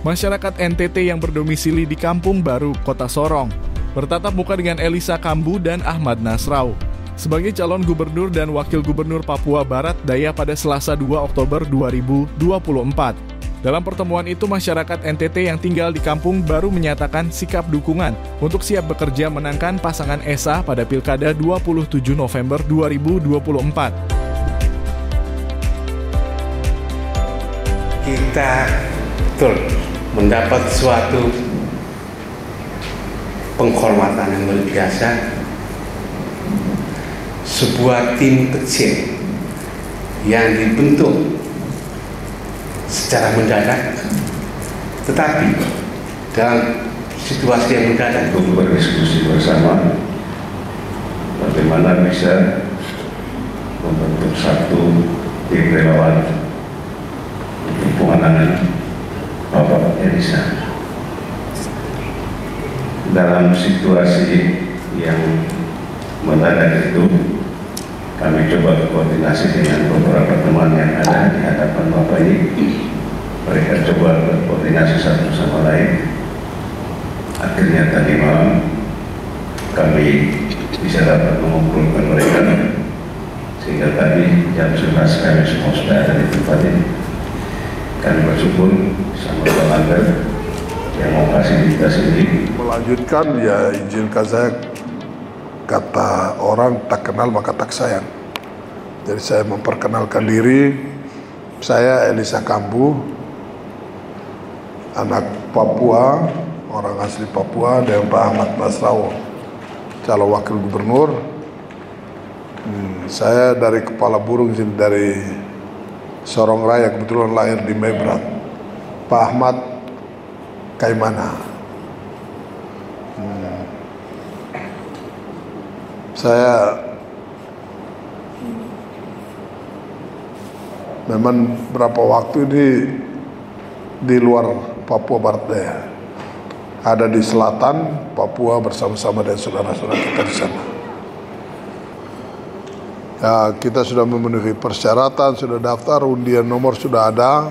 masyarakat NTT yang berdomisili di Kampung Baru, Kota Sorong, bertatap muka dengan Elisa Kambu dan Ahmad Nasrau sebagai calon gubernur dan wakil gubernur Papua Barat Daya pada Selasa 2 Oktober 2024. Dalam pertemuan itu, masyarakat NTT yang tinggal di Kampung Baru menyatakan sikap dukungan untuk siap bekerja menangkan pasangan Esa pada Pilkada 27 November 2024. Kita betul mendapat suatu penghormatan yang luar biasa, sebuah tim kecil yang dibentuk secara mendadak, tetapi dalam situasi yang mendadak untuk berdiskusi bersama bagaimana bisa membentuk satu tim relawan untuk pemenangan Bapak Elisa. Dalam situasi yang mendadak itu, kami coba koordinasi dengan beberapa teman yang ada di hadapan Bapak ini. Mereka coba berkoordinasi satu sama lain. Akhirnya tadi malam kami bisa dapat mengumpulkan mereka, sehingga tadi jam 11 kami semua sudah ada di tempat ini. Kami bersyukur sama Pak Langgar yang mau fasilitas ini. Melanjutkan, ya izinkan saya, kata orang tak kenal maka tak sayang. Jadi saya memperkenalkan diri, saya Elisa Kambu, anak Papua, orang asli Papua, dan Pak Ahmad Nasrau, calon wakil gubernur. Saya dari Kepala Burung, dari Sorong Raya, kebetulan lahir di Mebrat. Pak Ahmad Kaimana. Saya memang berapa waktu ini di luar Papua Barat Daya, ada di selatan Papua bersama-sama dengan saudara-saudara kita di sana. Ya, kita sudah memenuhi persyaratan, sudah daftar, undian nomor sudah ada.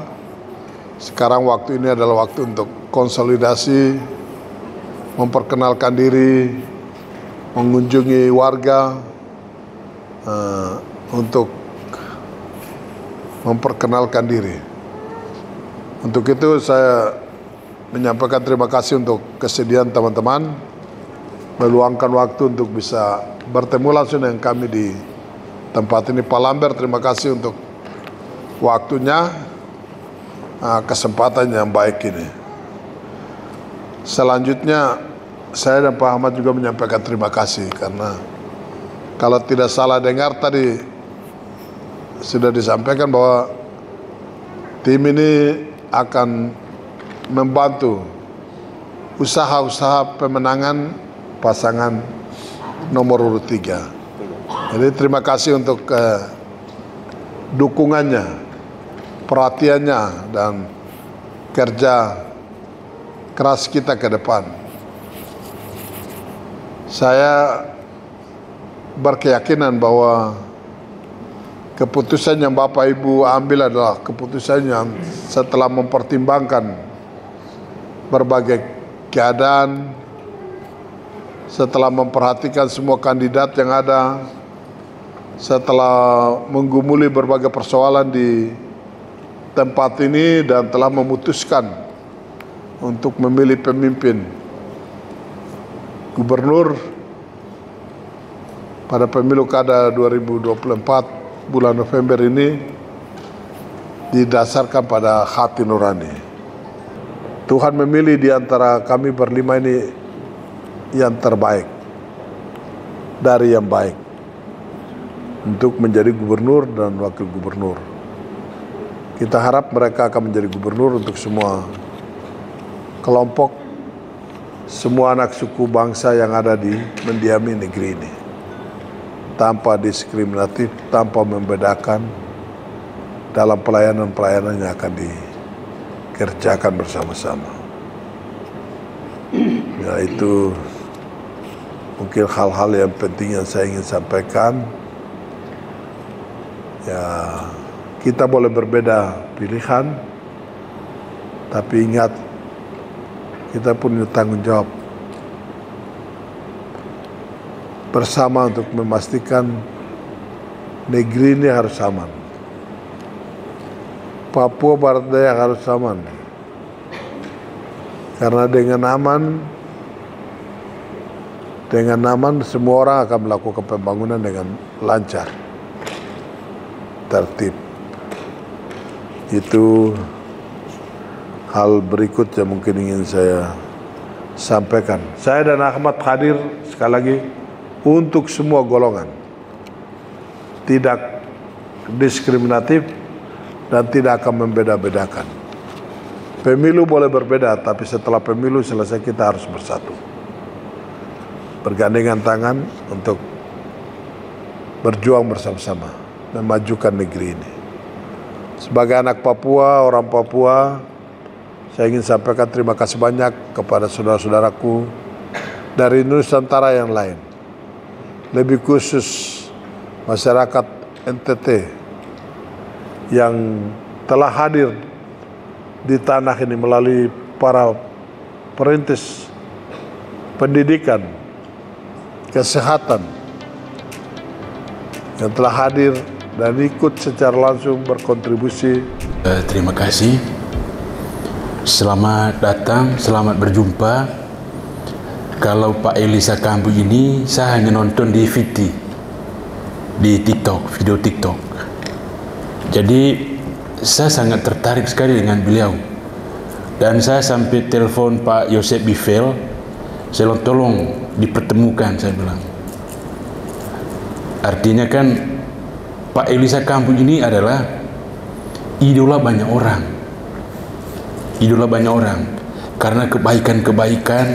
Sekarang waktu ini adalah waktu untuk konsolidasi, memperkenalkan diri, mengunjungi warga, untuk memperkenalkan diri. Untuk itu saya menyampaikan terima kasih untuk kesediaan teman-teman meluangkan waktu untuk bisa bertemu langsung dengan kami di tempat ini. Pak Lambert, terima kasih untuk waktunya, kesempatan yang baik ini. Selanjutnya saya dan Pak Ahmad juga menyampaikan terima kasih, karena kalau tidak salah dengar tadi sudah disampaikan bahwa tim ini akan membantu usaha-usaha pemenangan pasangan nomor urut 3. Jadi terima kasih untuk dukungannya, perhatiannya, dan kerja keras kita ke depan. Saya berkeyakinan bahwa keputusan yang Bapak Ibu ambil adalah keputusan yang setelah mempertimbangkan berbagai keadaan, setelah memperhatikan semua kandidat yang ada, setelah menggumuli berbagai persoalan di tempat ini, dan telah memutuskan untuk memilih pemimpin gubernur pada pemilu kada 2024 bulan November ini didasarkan pada hati nurani. Tuhan memilih di antara kami berlima ini yang terbaik dari yang baik untuk menjadi gubernur dan wakil gubernur. Kita harap mereka akan menjadi gubernur untuk semua kelompok, semua anak suku bangsa yang ada di mendiami negeri ini, tanpa diskriminatif, tanpa membedakan dalam pelayanan-pelayanan yang akan dikerjakan bersama-sama. Ya, itu mungkin hal-hal yang penting yang saya ingin sampaikan. Ya, kita boleh berbeda pilihan, tapi ingat kita punya tanggung jawab bersama untuk memastikan negeri ini harus aman. Papua Barat Daya harus aman. Karena dengan aman semua orang akan melakukan pembangunan dengan lancar, tertib. Itu hal berikut yang mungkin ingin saya sampaikan. Saya dan Ahmad hadir sekali lagi untuk semua golongan, tidak diskriminatif dan tidak akan membeda-bedakan. Pemilu boleh berbeda, tapi setelah pemilu selesai kita harus bersatu, bergandengan tangan untuk berjuang bersama-sama memajukan negeri ini. Sebagai anak Papua, orang Papua, saya ingin sampaikan terima kasih banyak kepada saudara-saudaraku dari Nusantara yang lain, lebih khusus masyarakat NTT yang telah hadir di tanah ini melalui para perintis pendidikan, kesehatan yang telah hadir dan ikut secara langsung berkontribusi. Terima kasih. Selamat datang, selamat berjumpa. Kalau Pak Elisa Kambu ini saya hanya nonton di VT, di TikTok, video TikTok. Jadi saya sangat tertarik sekali dengan beliau. Dan saya sampai telepon Pak Yosep Bivel, saya bilang tolong dipertemukan, saya bilang. Artinya kan Pak Elisa Kambu ini adalah idola banyak orang. Idola banyak orang karena kebaikan-kebaikan,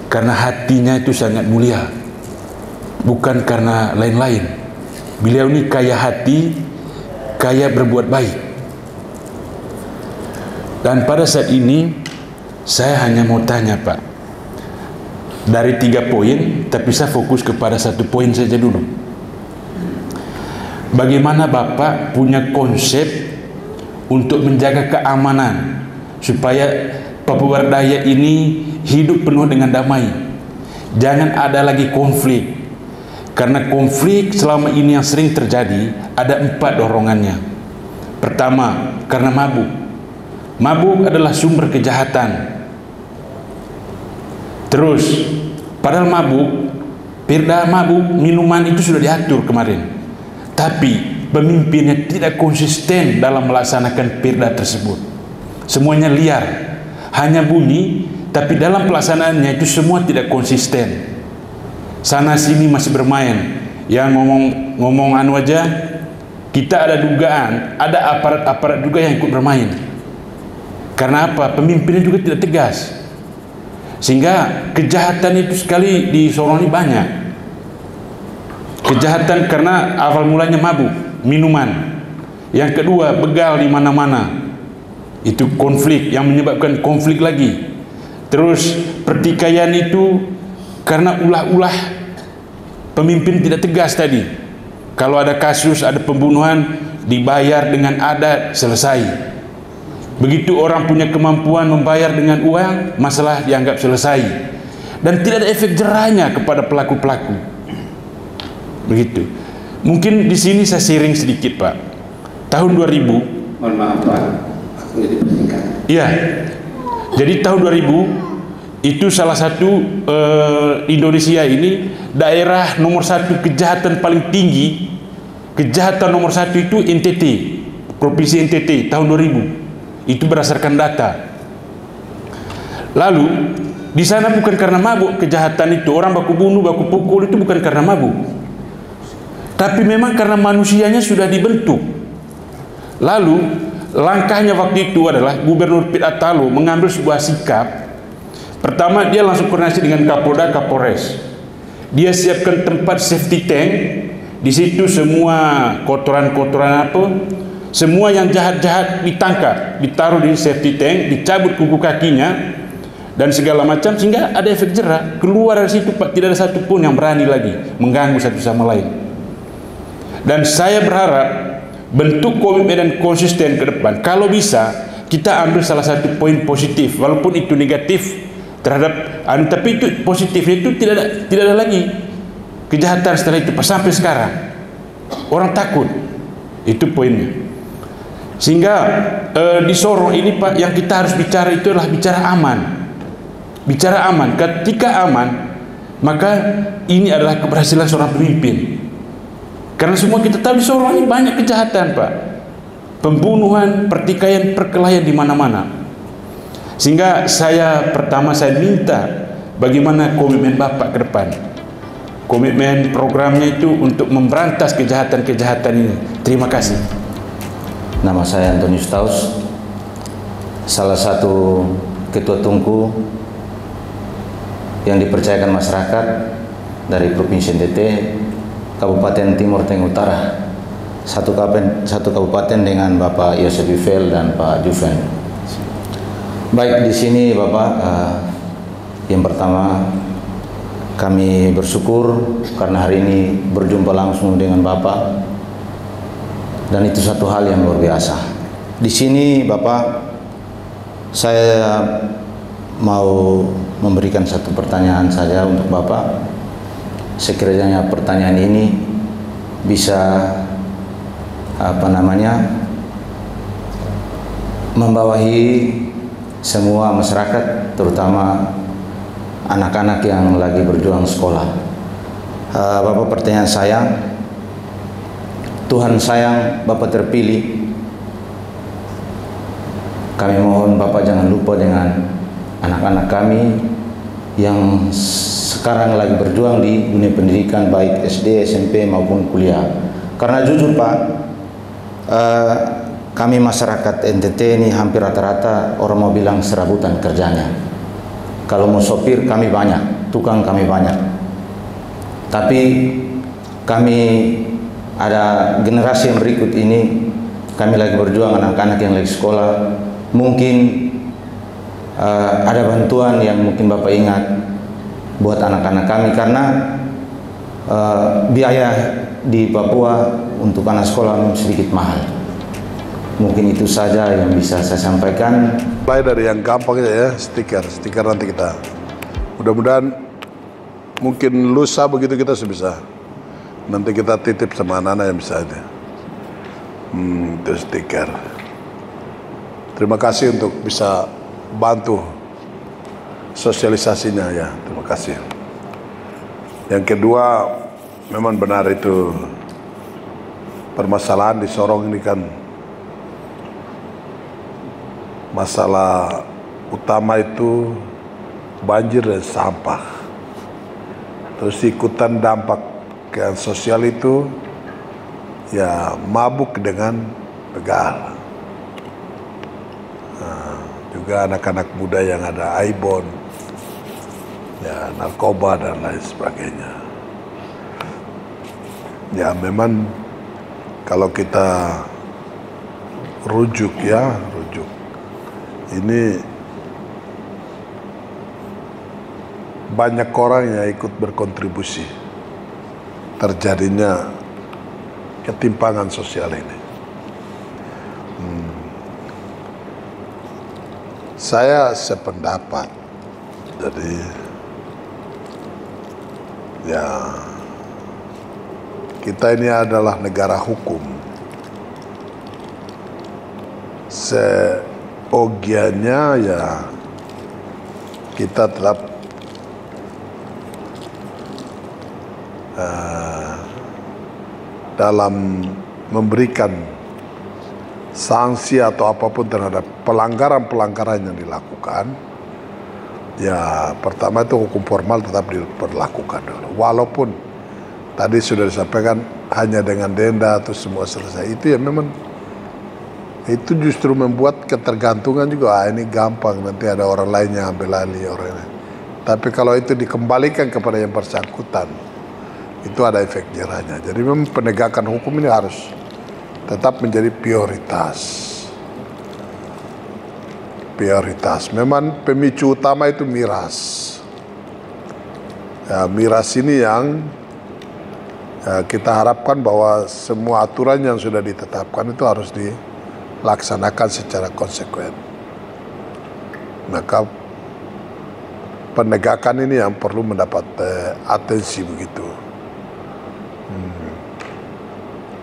karena hatinya itu sangat mulia, bukan karena lain-lain. Beliau ini kaya hati, kaya berbuat baik. Dan pada saat ini saya hanya mau tanya Pak, dari 3 poin, tapi saya fokus kepada 1 poin saja dulu. Bagaimana Bapak punya konsep untuk menjaga keamanan supaya Papua Barat Daya ini hidup penuh dengan damai, jangan ada lagi konflik. Karena konflik selama ini yang sering terjadi ada 4 dorongannya. Pertama, karena mabuk. Mabuk adalah sumber kejahatan. Terus, padahal mabuk, perda mabuk, minuman itu sudah diatur kemarin. Tapi pemimpinnya tidak konsisten dalam melaksanakan perda tersebut. Semuanya liar, hanya bunyi, tapi dalam pelaksanaannya itu semua tidak konsisten. Sana sini masih bermain. Yang ngomong anu aja, kita ada dugaan, ada aparat-aparat juga yang ikut bermain. Karena apa? Pemimpinnya juga tidak tegas. Sehingga kejahatan itu sekali di Sorong ini banyak. Kejahatan karena awal mulanya mabuk, minuman. Yang kedua, begal di mana-mana. Itu konflik yang menyebabkan konflik lagi. Terus pertikaian itu karena ulah-ulah pemimpin tidak tegas tadi. Kalau ada kasus, ada pembunuhan, dibayar dengan adat, selesai. Begitu orang punya kemampuan membayar dengan uang, masalah dianggap selesai. Dan tidak ada efek jerahnya kepada pelaku-pelaku. Begitu. Mungkin di sini saya sharing sedikit Pak. Tahun 2000. Mohon maaf Pak, aku jadi persingkat. Iya. Jadi tahun 2000 itu salah satu Indonesia ini daerah nomor 1 kejahatan paling tinggi. Kejahatan nomor 1 itu NTT, Provinsi NTT tahun 2000. Itu berdasarkan data. Lalu di sana bukan karena mabuk kejahatan itu, orang baku bunuh, baku pukul itu bukan karena mabuk. Tapi memang karena manusianya sudah dibentuk. Lalu langkahnya waktu itu adalah Gubernur Piet Talo mengambil sebuah sikap. Pertama, dia langsung koordinasi dengan Kapolda, Kapolres. Dia siapkan tempat safety tank. Di situ semua kotoran-kotoran apa, semua yang jahat-jahat ditangkap, ditaruh di safety tank, dicabut kuku kakinya dan segala macam, sehingga ada efek jerah. Keluar dari situ Pak, tidak ada satupun yang berani lagi mengganggu satu sama lain. Dan saya berharap bentuk komitmen dan konsisten ke depan. Kalau bisa kita ambil salah satu poin positif, walaupun itu negatif, terhadap tapi itu positifnya itu tidak ada lagi kejahatan setelah itu sampai sekarang. Orang takut. Itu poinnya. Sehingga di Sorong ini Pak, yang kita harus bicara itu adalah bicara aman. Bicara aman. Ketika aman, maka ini adalah keberhasilan seorang pemimpin. Karena semua kita tahu di Sorong ini banyak kejahatan Pak. Pembunuhan, pertikaian, perkelahian di mana-mana. Sehingga pertama saya minta bagaimana komitmen Bapak ke depan. Komitmen programnya itu untuk memberantas kejahatan-kejahatan ini. Terima kasih. Nama saya Antonius Taus, salah satu ketua tungku yang dipercayakan masyarakat dari Provinsi NTT, Kabupaten Timur Tengah Utara. Satu kabupaten dengan Bapak Yosef Yufel dan Pak Juven. Baik, di sini Bapak, yang pertama kami bersyukur karena hari ini berjumpa langsung dengan Bapak, dan itu satu hal yang luar biasa. Di sini Bapak, saya mau memberikan satu pertanyaan saja untuk Bapak. Sekiranya pertanyaan ini bisa membawahi semua masyarakat, terutama anak-anak yang lagi berjuang sekolah. Bapak, pertanyaan saya, Tuhan sayang Bapak terpilih. Kami mohon Bapak jangan lupa dengan anak-anak kami yang sekarang lagi berjuang di dunia pendidikan, baik SD, SMP maupun kuliah. Karena jujur Pak, kami masyarakat NTT ini hampir rata-rata orang mau bilang serabutan kerjanya. Kalau mau sopir kami banyak, tukang kami banyak. Tapi kami ada generasi yang berikut ini, kami lagi berjuang, anak-anak yang lagi sekolah. Mungkin ada bantuan yang mungkin Bapak ingat buat anak-anak kami, karena biaya di Papua untuk anak sekolah sedikit mahal. Mungkin itu saja yang bisa saya sampaikan. Mulai dari yang gampang ya, stiker nanti kita. Mudah-mudahan mungkin lusa begitu kita bisa. Nanti kita titip sama anak-anak yang bisa itu. Itu stiker. Terima kasih untuk bisa bantu sosialisasinya ya. Terima kasih. Yang kedua, memang benar itu permasalahan di Sorong ini kan masalah utama itu banjir dan sampah. Terus ikutan dampak ke sosial itu ya mabuk dengan begal. Juga anak-anak muda yang ada aibon, ya narkoba dan lain sebagainya. Ya memang kalau kita rujuk, ini banyak orang yang ikut berkontribusi terjadinya ketimpangan sosial ini. Saya sependapat, jadi ya kita ini adalah negara hukum. Seogianya ya kita tetap dalam memberikan sanksi atau apapun terhadap pelanggaran-pelanggaran yang dilakukan. Ya pertama itu hukum formal tetap diperlakukan dulu. Walaupun tadi sudah disampaikan hanya dengan denda atau semua selesai. Itu ya memang itu justru membuat ketergantungan juga. Ini gampang, nanti ada orang lain yang ambil alih orang lain. Tapi kalau itu dikembalikan kepada yang bersangkutan, itu ada efek jerahnya. Jadi memang penegakan hukum ini harus tetap menjadi prioritas. Memang pemicu utama itu miras. Ya, miras ini yang kita harapkan bahwa semua aturan yang sudah ditetapkan itu harus dilaksanakan secara konsekuen. Maka penegakan ini yang perlu mendapat atensi begitu.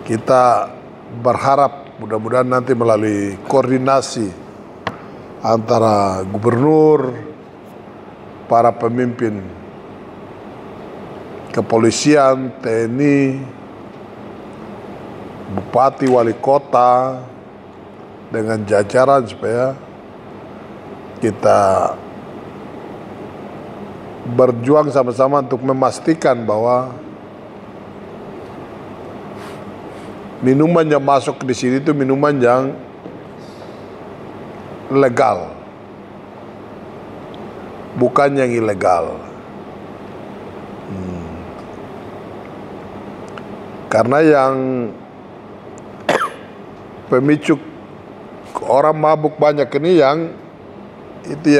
Kita berharap mudah-mudahan nanti melalui koordinasi antara gubernur, para pemimpin kepolisian, TNI, bupati, wali kota, dengan jajaran supaya kita berjuang sama-sama untuk memastikan bahwa minuman yang masuk di sini itu minuman yang legal, bukan yang ilegal. Karena yang pemicu orang mabuk banyak ini yang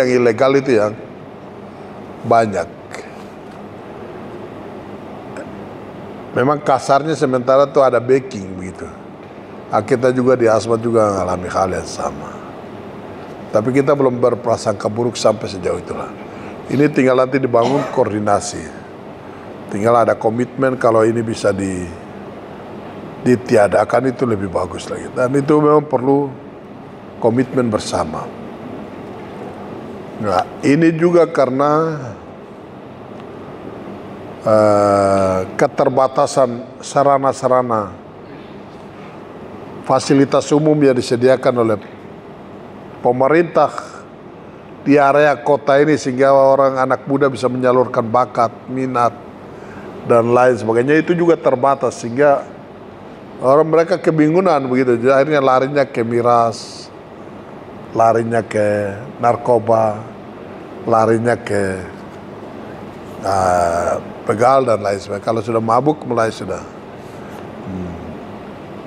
ilegal itu yang banyak. Memang kasarnya sementara tuh ada backing begitu. Kita juga di Asmat juga mengalami hal yang sama. Tapi kita belum berprasangka buruk sampai sejauh itulah. Ini tinggal nanti dibangun koordinasi. Tinggal ada komitmen kalau ini bisa ditiadakan itu lebih bagus lagi. Dan itu memang perlu komitmen bersama. Nah, ini juga karena keterbatasan sarana-sarana fasilitas umum yang disediakan oleh pemerintah di area kota ini, sehingga orang anak muda bisa menyalurkan bakat, minat, dan lain sebagainya, itu juga terbatas, sehingga orang mereka kebingungan begitu. Jadi akhirnya larinya ke miras, larinya ke narkoba, larinya ke begal dan lain sebagainya. Kalau sudah mabuk mulai sudah.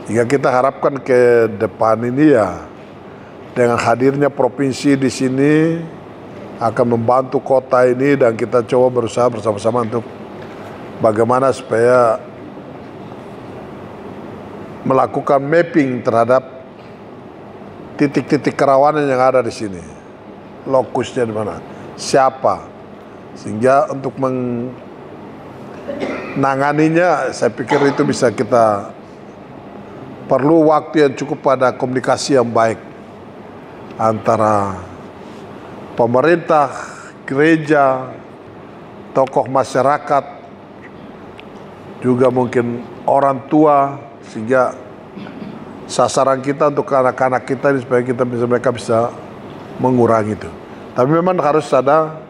Hingga kita harapkan ke depan ini ya, dengan hadirnya provinsi di sini akan membantu kota ini, dan kita coba berusaha bersama-sama untuk bagaimana supaya melakukan mapping terhadap titik-titik kerawanan yang ada di sini, lokusnya di mana, siapa, sehingga untuk menanganinya saya pikir itu bisa kita perlu waktu yang cukup pada komunikasi yang baik antara pemerintah, gereja, tokoh masyarakat, juga mungkin orang tua, sehingga sasaran kita untuk anak-anak kita ini supaya mereka bisa mengurangi itu. Tapi memang harus ada,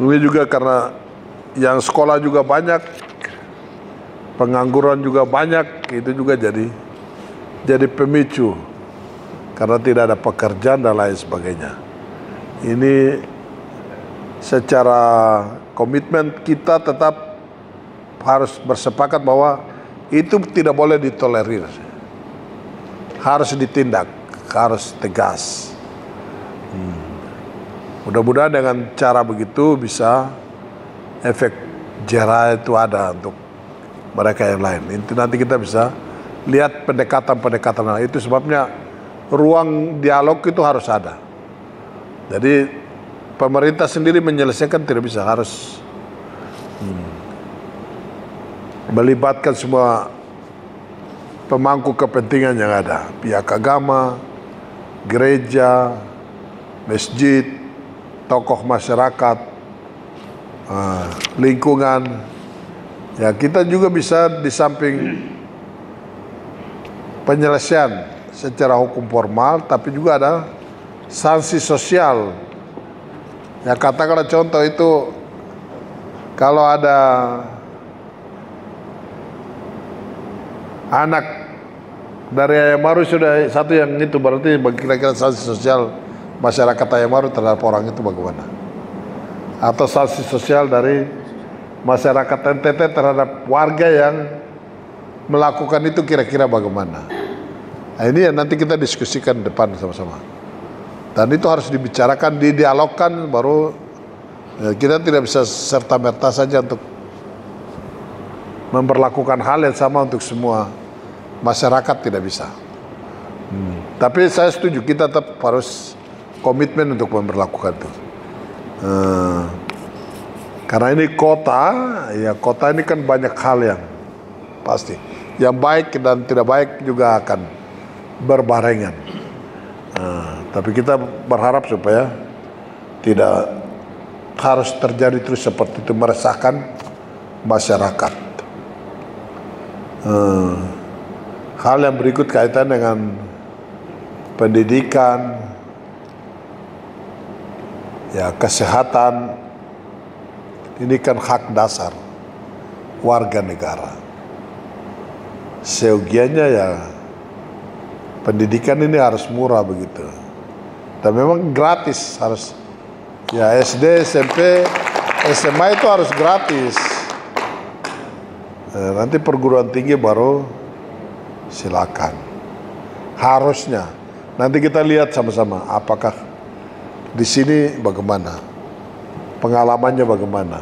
ini juga karena yang sekolah juga banyak, pengangguran juga banyak, itu juga jadi pemicu karena tidak ada pekerjaan dan lain sebagainya. Ini secara komitmen kita tetap harus bersepakat bahwa itu tidak boleh ditolerir, harus ditindak, harus tegas. Mudah-mudahan dengan cara begitu bisa efek jera itu ada untuk mereka yang lain. Itu nanti kita bisa lihat pendekatan-pendekatan. Itu sebabnya ruang dialog itu harus ada. Jadi pemerintah sendiri menyelesaikan tidak bisa, harus melibatkan semua pemangku kepentingan yang ada, pihak agama, gereja, masjid, tokoh masyarakat, lingkungan. Ya, kita juga bisa di samping penyelesaian secara hukum formal, tapi juga ada sanksi sosial. Ya, katakanlah contoh itu, kalau ada anak dari Ayamaru sudah satu yang itu, berarti kira-kira sanksi sosial masyarakat Ayamaru terhadap orang itu bagaimana? Atau sanksi sosial dari masyarakat NTT terhadap warga yang melakukan itu kira-kira bagaimana? Nah, ini yang nanti kita diskusikan depan sama-sama. Dan itu harus dibicarakan, didialogkan, baru kita tidak bisa serta-merta saja untuk memperlakukan hal yang sama untuk semua masyarakat, tidak bisa. Tapi saya setuju, kita tetap harus komitmen untuk memperlakukan itu. Karena ini kota, ya kota ini kan banyak hal yang pasti, yang baik dan tidak baik juga akan berbarengan. Tapi kita berharap supaya tidak harus terjadi terus seperti itu, meresahkan masyarakat. Hal yang berikut kaitan dengan pendidikan, ya kesehatan, ini kan hak dasar warga negara. Seyogianya ya pendidikan ini harus murah begitu. Dan memang gratis harus, ya SD, SMP, SMA itu harus gratis. Nanti perguruan tinggi baru silakan. Harusnya. Nanti kita lihat sama-sama apakah di sini bagaimana, pengalamannya bagaimana.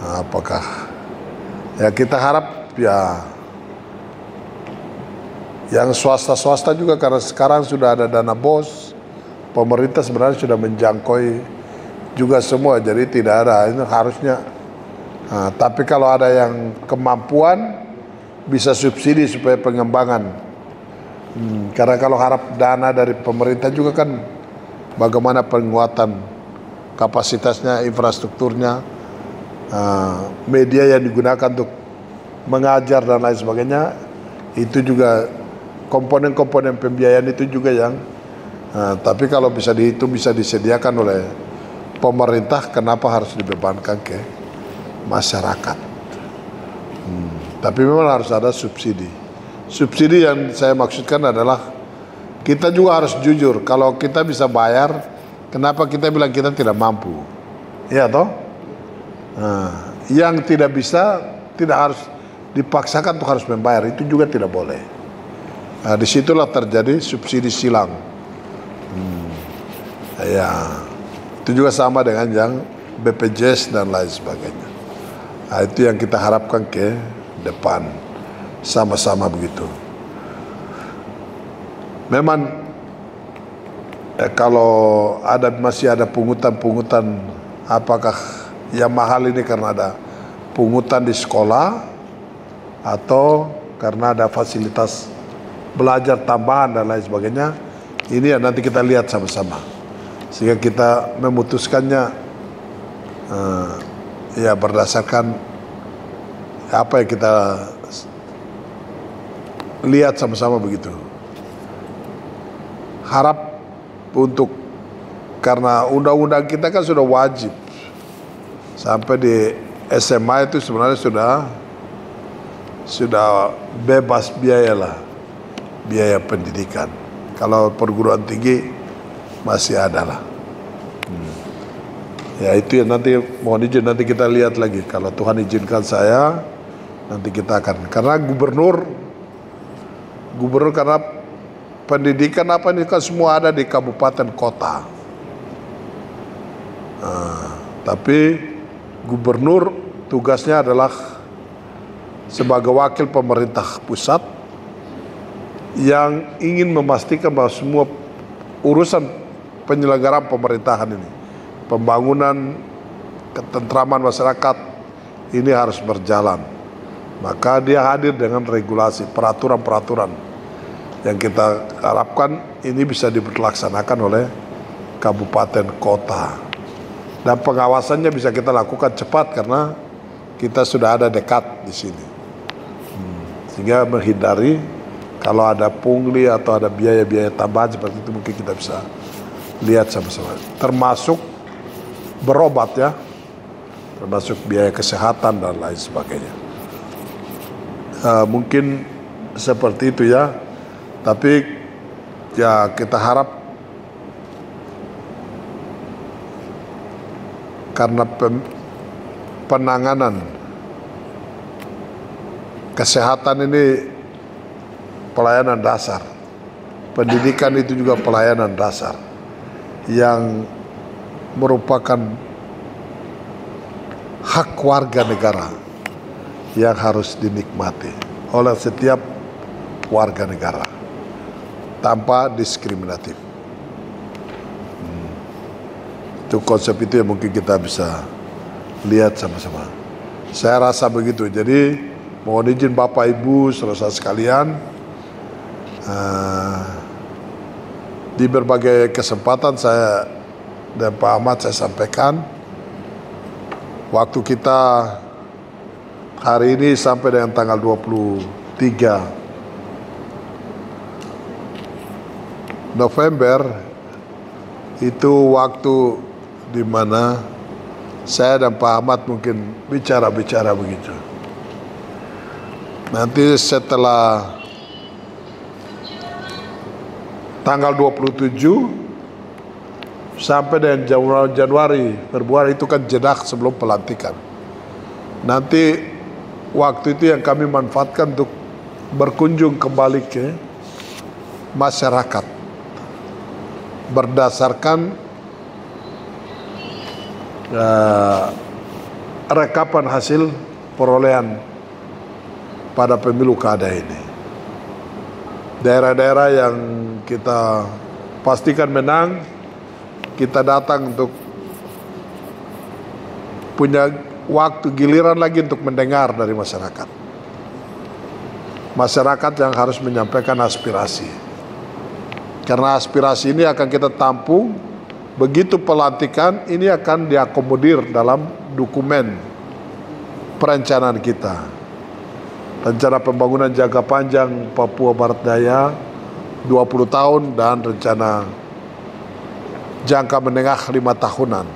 Apakah ya kita harap ya yang swasta juga, karena sekarang sudah ada dana BOS, pemerintah sebenarnya sudah menjangkau juga semua, jadi tidak ada, ini harusnya. Tapi kalau ada yang kemampuan bisa subsidi supaya pengembangan. Karena kalau harap dana dari pemerintah juga kan bagaimana penguatan kapasitasnya, infrastrukturnya, media yang digunakan untuk mengajar dan lain sebagainya, itu juga komponen-komponen pembiayaan itu juga yang tapi kalau bisa dihitung, bisa disediakan oleh pemerintah, kenapa harus dibebankan ke masyarakat? Tapi memang harus ada subsidi. Subsidi yang saya maksudkan adalah kita juga harus jujur. Kalau kita bisa bayar, kenapa kita bilang kita tidak mampu? Iya toh? Yang tidak bisa tidak harus dipaksakan untuk harus membayar, itu juga tidak boleh. Disitulah terjadi subsidi silang. Ya, itu juga sama dengan yang BPJS dan lain sebagainya. Itu yang kita harapkan ke depan, sama-sama begitu. Memang kalau masih ada pungutan-pungutan, apakah yang mahal ini karena ada pungutan di sekolah atau karena ada fasilitas belajar tambahan dan lain sebagainya, ini ya nanti kita lihat sama-sama sehingga kita memutuskannya ya berdasarkan apa yang kita lihat sama-sama begitu. Harap untuk, karena undang-undang kita kan sudah wajib sampai di SMA itu sebenarnya sudah bebas biaya lah, biaya pendidikan. Kalau perguruan tinggi masih ada lah. Ya itu ya, nanti mohon izin nanti kita lihat lagi. Kalau Tuhan izinkan saya, nanti kita akan, karena gubernur karena pendidikan apa ini kan semua ada di kabupaten kota. Tapi gubernur tugasnya adalah sebagai wakil pemerintah pusat yang ingin memastikan bahwa semua urusan penyelenggaraan pemerintahan ini, pembangunan, ketentraman masyarakat ini harus berjalan. Maka dia hadir dengan regulasi, peraturan-peraturan yang kita harapkan ini bisa dilaksanakan oleh kabupaten kota. Dan pengawasannya bisa kita lakukan cepat karena kita sudah ada dekat di sini. Sehingga menghindari kalau ada pungli atau ada biaya-biaya tambahan seperti itu, mungkin kita bisa lihat sama-sama. Termasuk berobat ya, termasuk biaya kesehatan dan lain sebagainya. Mungkin seperti itu ya. Tapi ya kita harap karena penanganan kesehatan ini pelayanan dasar, pendidikan itu juga pelayanan dasar yang merupakan hak warga negara yang harus dinikmati oleh setiap warga negara tanpa diskriminatif. Itu konsep itu yang mungkin kita bisa lihat sama-sama. Saya rasa begitu. Jadi mohon izin Bapak Ibu saudara sekalian, di berbagai kesempatan saya dan Pak Ahmad saya sampaikan, waktu kita hari ini sampai dengan tanggal 23 November itu waktu di mana saya dan Pak Ahmad mungkin bicara-bicara begitu. Nanti setelah tanggal 27 sampai dengan Januari, Februari itu kan jeda sebelum pelantikan. Nanti waktu itu yang kami manfaatkan untuk berkunjung kembali ke masyarakat berdasarkan rekapan hasil perolehan pada pemilu kada ini. Daerah-daerah yang kita pastikan menang, kita datang untuk punya waktu giliran lagi untuk mendengar dari masyarakat. Masyarakat yang harus menyampaikan aspirasi. Karena aspirasi ini akan kita tampung, begitu pelantikan ini akan diakomodir dalam dokumen perencanaan kita. Rencana pembangunan jangka panjang Papua Barat Daya 20 tahun dan rencana jangka menengah 5 tahunan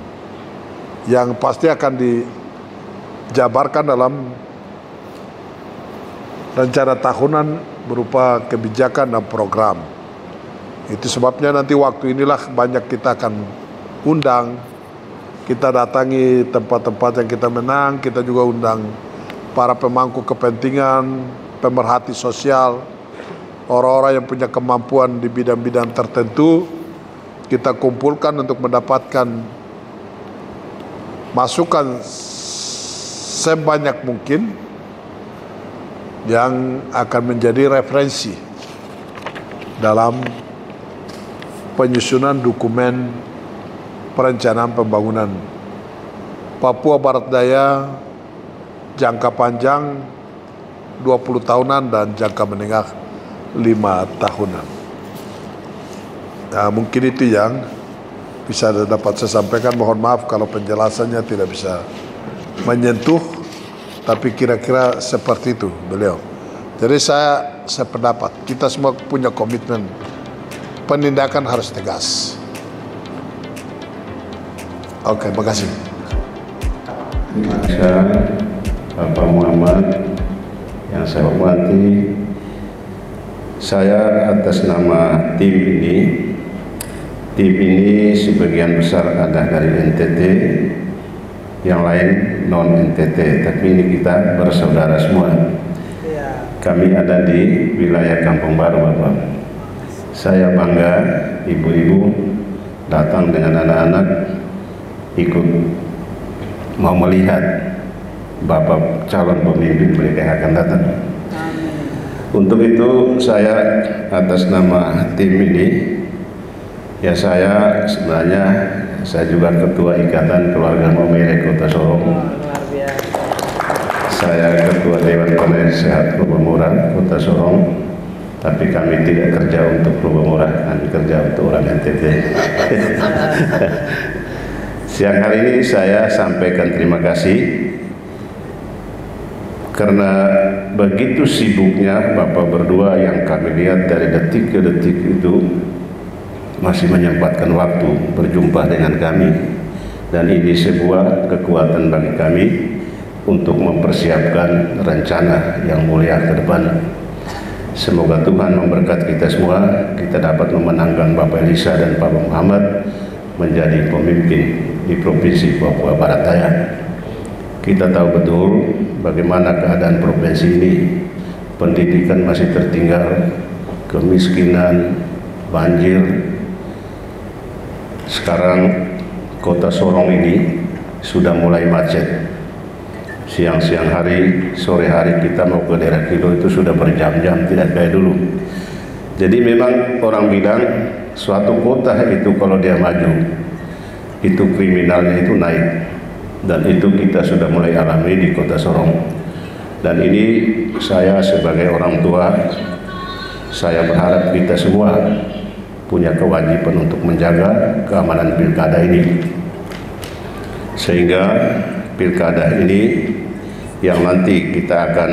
yang pasti akan dijabarkan dalam rencana tahunan berupa kebijakan dan program. Itu sebabnya nanti waktu inilah banyak kita akan undang, kita datangi tempat-tempat yang kita menang, kita juga undang para pemangku kepentingan, pemerhati sosial, orang-orang yang punya kemampuan di bidang-bidang tertentu, kita kumpulkan untuk mendapatkan masukan sebanyak mungkin yang akan menjadi referensi dalam penyusunan dokumen perencanaan pembangunan Papua Barat Daya jangka panjang 20 tahunan dan jangka menengah 5 tahunan. Nah, mungkin itu yang bisa dapat saya sampaikan. Mohon maaf kalau penjelasannya tidak bisa menyentuh, tapi kira-kira seperti itu beliau. Jadi saya sependapat, kita semua punya komitmen, penindakan harus tegas. Oke, makasih. Saya Bapak Muhammad yang saya hormati, saya atas nama tim ini sebagian besar ada dari NTT, yang lain non NTT, tapi ini kita bersaudara semua. Kami ada di wilayah Kampung Baru, Bapak. Saya bangga ibu-ibu datang dengan anak-anak ikut mau melihat Bapak calon pemimpin mereka yang akan datang. Untuk itu saya atas nama tim ini, ya saya sebenarnya saya juga Ketua Ikatan Keluarga Maumere Kota Sorong. Saya Ketua Dewan Penasehat Lubang Kota Sorong. Tapi kami tidak kerja untuk Lubang, kami kerja untuk orang NTT. Siang hari ini saya sampaikan terima kasih karena begitu sibuknya Bapak berdua yang kami lihat dari detik ke detik itu masih menyempatkan waktu berjumpa dengan kami, dan ini sebuah kekuatan bagi kami untuk mempersiapkan rencana yang mulia ke depan. Semoga Tuhan memberkati kita semua, kita dapat memenangkan Bapak Elisa dan Pak Muhammad menjadi pemimpin di Provinsi Papua Barat Daya. Kita tahu betul bagaimana keadaan provinsi ini. Pendidikan masih tertinggal, kemiskinan, banjir. Sekarang Kota Sorong ini sudah mulai macet. Siang-siang hari, sore hari kita mau ke daerah Kilo itu sudah berjam-jam, tidak kayak dulu. Jadi memang orang bilang suatu kota itu kalau dia maju itu kriminalnya itu naik, dan itu kita sudah mulai alami di Kota Sorong. Dan ini saya sebagai orang tua, saya berharap kita semua punya kewajiban untuk menjaga keamanan pilkada ini, sehingga pilkada ini yang nanti kita akan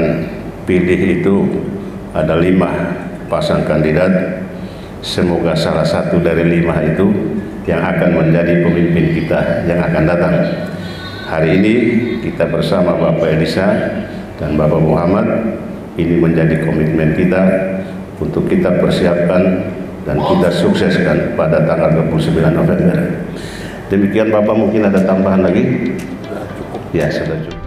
pilih itu ada 5 pasang kandidat. Semoga salah satu dari 5 itu yang akan menjadi pemimpin kita yang akan datang. Hari ini kita bersama Bapak Elisa dan Bapak Muhammad, ini menjadi komitmen kita untuk kita persiapkan dan kita sukseskan pada tanggal 29 November. Demikian Bapak, mungkin ada tambahan lagi? Ya, sudah cukup.